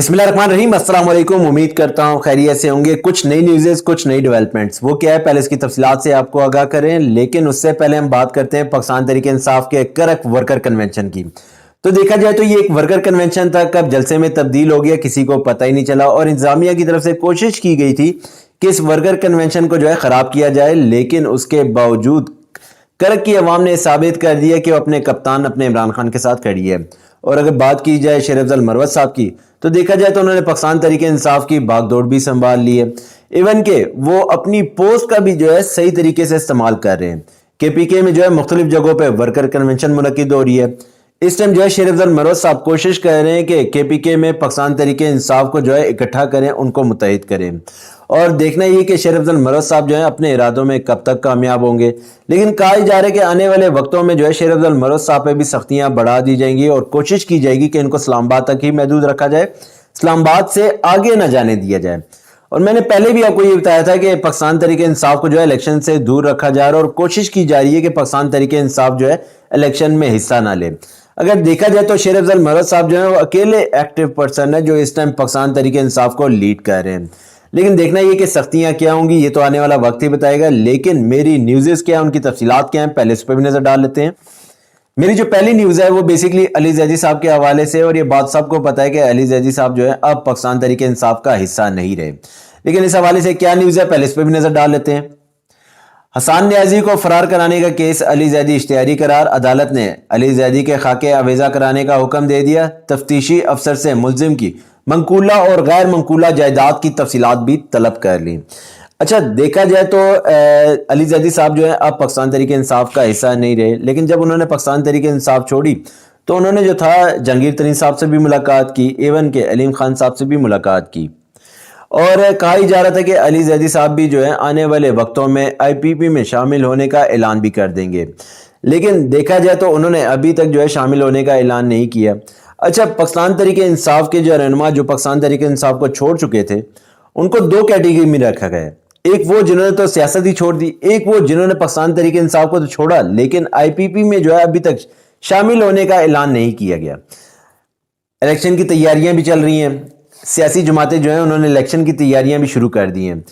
बिस्मिल्लाहिर्रहमानिर्रहीम। अस्सलाम वालेकुम। उम्मीद करता हूँ खैरियत से होंगे। कुछ नई न्यूज़, कुछ नई डेवलपमेंट्स, वो क्या है पहले इसकी तफसीलात से आपको आगाह करें, लेकिन उससे पहले हम बात करते हैं पाकिस्तान तहरीक इंसाफ के करक वर्कर कन्वेंशन की। तो देखा जाए तो ये एक वर्कर कन्वेंशन था, कब जलसे में तब्दील हो गया किसी को पता ही नहीं चला, और इंतजामिया की तरफ से कोशिश की गई थी कि इस वर्कर कन्वेंशन को जो है ख़राब किया जाए, लेकिन उसके बावजूद करक की अवाम ने साबित कर दिया कि वो अपने कप्तान अपने इमरान खान के साथ खड़ी है। और अगर बात की जाए शेर अफजल मरवत साहब की, तो देखा जाए तो उन्होंने पाकिस्तान तहरीक इंसाफ की भागदौड़ भी संभाल ली है। इवन के वो अपनी पोस्ट का भी जो है सही तरीके से इस्तेमाल कर रहे हैं। KPK में जो है मुख्तलिफ जगहों पर वर्कर कन्वेंशन मुनक्किद हो रही है। इस टाइम जो है शेर अफजल मरवत साहब कोशिश कर रहे हैं कि KPK में पाकिस्तान तहरीक इंसाफ को जो है इकट्ठा करें, उनको मुत्तहिद करें। और देखना ये कि शेर अफजल मरवत साहब जो है अपने इरादों में कब तक कामयाब होंगे। लेकिन कहा जा रहा है कि आने वाले वक्तों में जो है शेर अफजल मरवत साहब पे भी सख्तियां बढ़ा दी जाएंगी और कोशिश की जाएगी कि इनको इस्लामाबाद तक ही महदूद रखा जाए, इस्लामाबाद से आगे न जाने दिया जाए। और मैंने पहले भी आपको ये बताया था कि पाकिस्तान तहरीक इंसाफ को जो है इलेक्शन से दूर रखा जा रहा है और कोशिश की जा रही है कि पाकिस्तान तहरीक इंसाफ जो है इलेक्शन में हिस्सा ना ले। अगर देखा जाए तो शेर अफजल मरवत साहब जो है वो अकेले एक्टिव पर्सन है जो इस टाइम पाकिस्तान तहरीक इंसाफ को लीड कर रहे हैं। लेकिन देखना ये कि सख्तियां क्या होंगी ये तो आने वाला वक्त ही बताएगा। लेकिन मेरी न्यूज़ क्या है, उनकी तफसीलात क्या हैं, पहले इस पर भी नजर डाल लेते हैं। मेरी जो पहली न्यूज़ है वो बेसिकली अली जैदी साहब के हवाले से, और ये बात सबको पता है कि अली जैदी साहब जो है अब पाकिस्तान तहरीक इंसाफ का हिस्सा नहीं रहे। लेकिन इस हवाले से क्या न्यूज़ है पहले इस पर भी नजर डाल लेते हैं। हसन न्याजी को फरार कराने का केस अली जैदी इश्तिहारी करार, अदालत ने अली जैदी के खाके अवेजा कराने का हुक्म दे दिया। तफ्तीशी अफसर से मुलजिम की मंकूला और गैर मंकूला जायदाद की तफसीलात भी तलब कर ली। अच्छा, देखा जाए तो अली जैदी साहब जो है अब पाकिस्तान तहरीक इंसाफ का हिस्सा नहीं रहे। लेकिन जब उन्होंने पाकिस्तान तहरीक इंसाफ छोड़ी तो उन्होंने जो था जहांगीर तरीन साहब से भी मुलाकात की, एवन के अलीम खान साहब से भी मुलाकात की। और कहा ही जा रहा था कि अली जैदी साहब भी जो है आने वाले वक्तों में IPP में शामिल होने का ऐलान भी कर देंगे। लेकिन देखा जाए तो उन्होंने अभी तक जो है शामिल होने का ऐलान नहीं किया। अच्छा, पाकिस्तान तहरीक इंसाफ के जो रहनुमा जो पाकिस्तान तहरीक इंसाफ को छोड़ चुके थे, उनको दो कैटेगरी में रखा गया है। एक वो जिन्होंने तो सियासत ही छोड़ दी, एक वो जिन्होंने पाकिस्तान तहरीक इंसाफ को तो छोड़ा लेकिन IPP में जो है अभी तक शामिल होने का ऐलान नहीं किया गया। इलेक्शन की तैयारियां भी चल रही हैं, सियासी जमातें जो है उन्होंने इलेक्शन की तैयारियां भी शुरू कर दी हैं।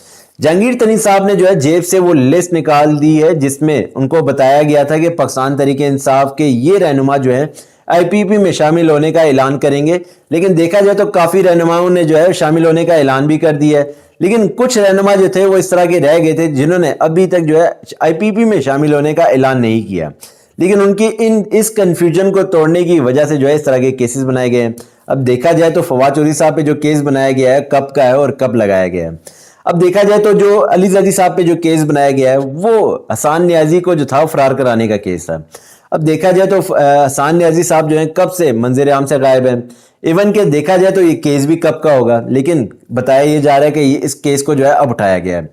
जहांगीर तरीन साहब ने जो है जेब से वो लिस्ट निकाल दी है जिसमें उनको बताया गया था कि पाकिस्तान तहरीक इंसाफ के ये रहनुमा जो है IPP में शामिल होने का ऐलान करेंगे। लेकिन देखा जाए तो काफ़ी रहनुमाओं ने जो है शामिल होने का ऐलान भी कर दिया है। लेकिन कुछ रहनुमा जो थे वो इस तरह के रह गए थे जिन्होंने अभी तक जो है IPP में शामिल होने का ऐलान नहीं किया। लेकिन उनकी इस कन्फ्यूजन को तोड़ने की वजह से जो है इस तरह के केसेस बनाए गए हैं। अब देखा जाए तो फवाद चौधरी साहब पे जो केस बनाया गया है कब का है और कब लगाया गया है। अब देखा जाए तो जो अली जैदी साहब पे जो केस बनाया गया है वो हसन न्याजी को जो था फरार कराने का केस था। अब देखा जाए तो हसन न्याजी साहब जो है कब से मंजर आम से गायब हैं। इवन के देखा जाए तो ये केस भी कब का होगा, लेकिन बताया ये जा रहा है कि इस केस को जो है अब उठाया गया है।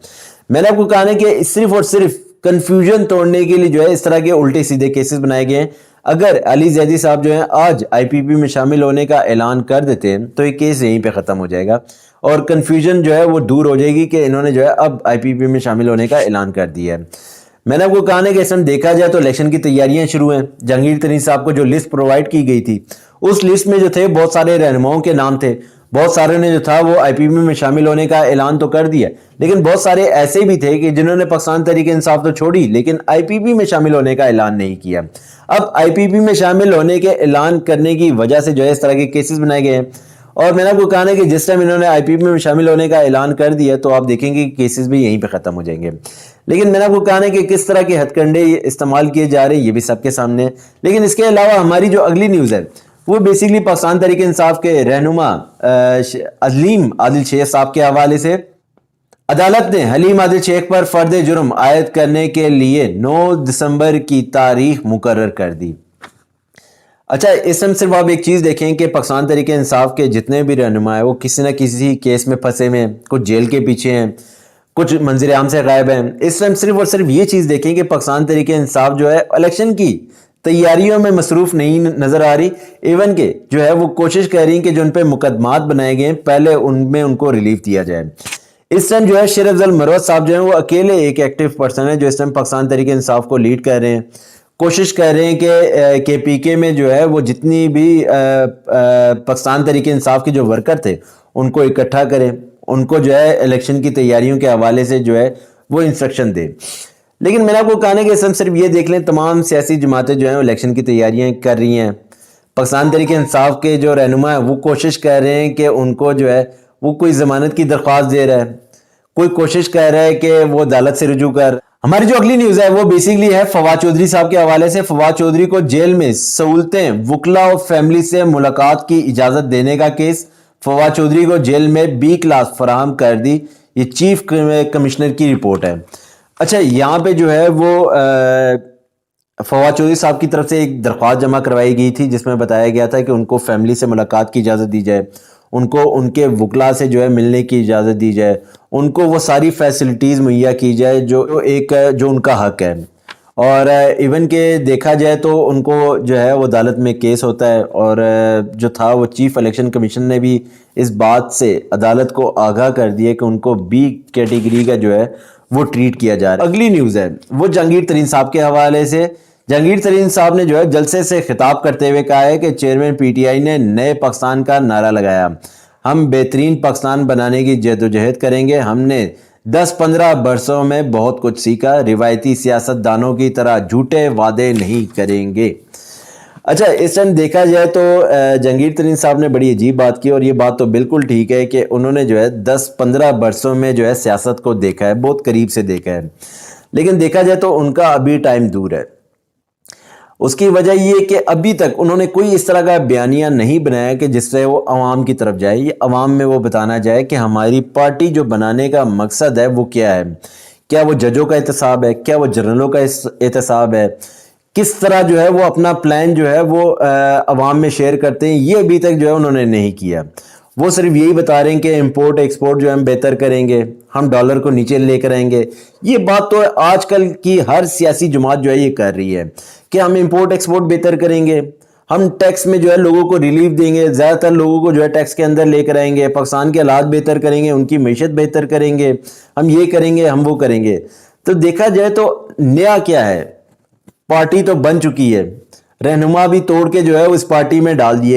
मैंने आपको कहा है कि सिर्फ और सिर्फ कंफ्यूजन तोड़ने के लिए जो है इस तरह के उल्टे सीधे केसेस बनाए गए हैं। अगर अली जैदी साहब जो है आज IPP में शामिल होने का ऐलान कर देते हैं तो ये केस यहीं पे ख़त्म हो जाएगा और कंफ्यूजन जो है वो दूर हो जाएगी कि इन्होंने जो है अब IPP में शामिल होने का ऐलान कर दिया है। मैंने आपको कहा है कि इस समय देखा जाए तो इलेक्शन की तैयारियां शुरू हैं। जहांगीर तरीन साहब को जो लिस्ट प्रोवाइड की गई थी उस लिस्ट में जो थे बहुत सारे रहनुमाओं के नाम थे। बहुत सारे ने जो था वो IPP में शामिल होने का ऐलान तो कर दिया, लेकिन बहुत सारे ऐसे भी थे कि जिन्होंने पाकिस्तान तहरीक इंसाफ तो छोड़ी लेकिन IPP में शामिल होने का ऐलान नहीं किया। अब IPP में शामिल होने के ऐलान करने की वजह से जो है इस तरह के केसेस बनाए गए हैं। और मैंने आपको कहा है कि जिस टाइम इन्होंने IPP में शामिल होने का ऐलान कर दिया तो आप देखेंगे कि केसेस भी यहीं पे ख़त्म हो जाएंगे। लेकिन मैंने आपको कहा है कि किस तरह के हथकंडे इस्तेमाल किए जा रहे हैं ये भी सबके सामने है। लेकिन इसके अलावा हमारी जो अगली न्यूज़ है वो बेसिकली पाकिस्तान तहरीक इंसाफ के रहनुमा हलीम आदिल शेख साहब के हवाले से। अदालत ने हलीम आदिल शेख पर फर्द जुर्म आयद करने के लिए 9 दिसंबर की तारीख मुकर्रर कर दी। अच्छा, इस समय सिर्फ आप एक चीज़ देखें कि पाकिस्तान तहरीक इंसाफ के जितने भी रहनुमा है वो किसी न किसी केस में फंसे हुए हैं, कुछ जेल के पीछे हैं, कुछ मंजर आम से गायब हैं। इस समय सिर्फ और सिर्फ ये चीज़ देखें कि पाकिस्तान तहरीक इंसाफ जो है इलेक्शन की तैयारियों में मसरूफ नहीं नज़र आ रही। इवन के जो है वो कोशिश कर रही कि जो उन पर मुकदमात बनाए गए पहले उनमें उनको रिलीफ दिया जाए। इस टाइम जो है शेर अफजल मरवत साहब जो है वो अकेले एक एक्टिव पर्सन है जो इस टाइम पाकिस्तान तहरीक इंसाफ को लीड कर रहे हैं। کوشش کر رہے ہیں کہ پی کے میں جو ہے وہ جتنی بھی پاکستان تحریک انصاف کے جو ورکر تھے ان کو اکٹھا کریں، ان کو جو ہے الیکشن کی تیاریوں کے حوالے سے جو ہے وہ انسٹرکشن دیں۔ لیکن میں نے آپ کو کہا نا کہ ہم صرف یہ دیکھ لیں، تمام سیاسی جماعتیں جو ہیں الیکشن کی تیاریاں کر رہی ہیں، پاکستان تحریک انصاف کے جو رہنما ہیں وہ کوشش کر رہے ہیں کہ ان کو جو ہے وہ کوئی ضمانت کی درخواست دے رہا ہے، کوئی کوشش کر رہا ہے کہ وہ عدالت سے رجوع کر۔ ہماری جو اگلی نیوز ہے وہ بیسیکلی ہے فواد چودھری صاحب کے حوالے سے۔ فواد چودھری کو جیل میں سہولتیں، وکلا اور فیملی سے ملاقات کی اجازت دینے کا کیس، فواد چودھری کو جیل میں بی کلاس فراہم کر دی، یہ چیف کمشنر کی رپورٹ ہے۔ اچھا، یہاں پہ جو ہے وہ فواد چودھری صاحب کی طرف سے ایک درخواست جمع کروائی گئی تھی جس میں بتایا گیا تھا کہ ان کو فیملی سے ملاقات کی اجازت دی جائے، ان کو ان کے وکلا سے جو ہے ملنے کی اجازت دی جائے، ان کو وہ ساری فیسلٹیز مہیا کی جائے جو ان کا حق ہے۔ اور ایون کہ دیکھا جائے تو ان کو جو ہے وہ عدالت میں کیس ہوتا ہے، اور جو تھا وہ چیف الیکشن کمیشن نے بھی اس بات سے عدالت کو آگاہ کر دیا کہ ان کو بی کیٹیگری کا جو ہے وہ ٹریٹ کیا جا رہا ہے۔ اگلی نیوز ہے وہ جہانگیر ترین صاحب کے حوالے سے۔ جہانگیر ترین صاحب نے جو ہے جلسے سے خطاب کرتے ہوئے کہا ہے کہ چیئرمین پی ٹی آئی نے نئے پاکستان کا نعرہ لگایا، ہم بہترین پاکستان بنانے کی جدوجہد کریں گے، ہم نے 10-15 برسوں میں بہت کچھ سیکھا، روایتی سیاست دانوں کی طرح جھوٹے وعدے نہیں کریں گے۔ اچھا، اس ٹائم دیکھا جائے تو جہانگیر ترین صاحب نے بڑی عجیب بات کی، اور یہ بات تو بالکل ٹھیک ہے کہ انہوں نے جو ہے 10-15 برسوں میں جو ہے سیاست کو دیکھا ہے، بہت قریب سے دیکھا ہے، لیکن دیکھا جائے تو ان کا ابھی ٹائم دور ہے۔ اس کی وجہ یہ کہ ابھی تک انہوں نے کوئی اس طرح کا بیانیہ نہیں بنایا کہ جس سے وہ عوام کی طرف جائے، یہ عوام میں وہ بتانا جائے کہ ہماری پارٹی جو بنانے کا مقصد ہے وہ کیا ہے، کیا وہ ججوں کا احتساب ہے، کیا وہ جنرلوں کا احتساب ہے، کس طرح جو ہے وہ اپنا پلان جو ہے وہ عوام میں شیئر کرتے ہیں، یہ ابھی تک جو ہے انہوں نے نہیں کیا۔ وہ صرف یہی بتا رہے ہیں کہ امپورٹ ایکسپورٹ جو ہم بہتر کریں گے، ہم ڈالر کو نیچے لے کر آئیں گے۔ یہ بات تو آج کل کی ہر سیاسی جماعت جو ہے یہ کر رہی ہے کہ ہم امپورٹ ایکسپورٹ بہتر کریں گے، ہم ٹیکس میں جو ہے لوگوں کو ریلیف دیں گے، زیادہ تر لوگوں کو جو ہے ٹیکس کے اندر لے کر آئیں گے، پاکستان کے حالات بہتر کریں گے، ان کی معیشت بہتر کریں گے، ہم یہ کریں گے، ہم وہ کریں گے۔ تو دیکھا جائے تو نیا کیا ہے، پارٹی تو بن چکی ہے، رہنما بھی توڑ کے جو ہے اس پارٹی میں ڈال دیے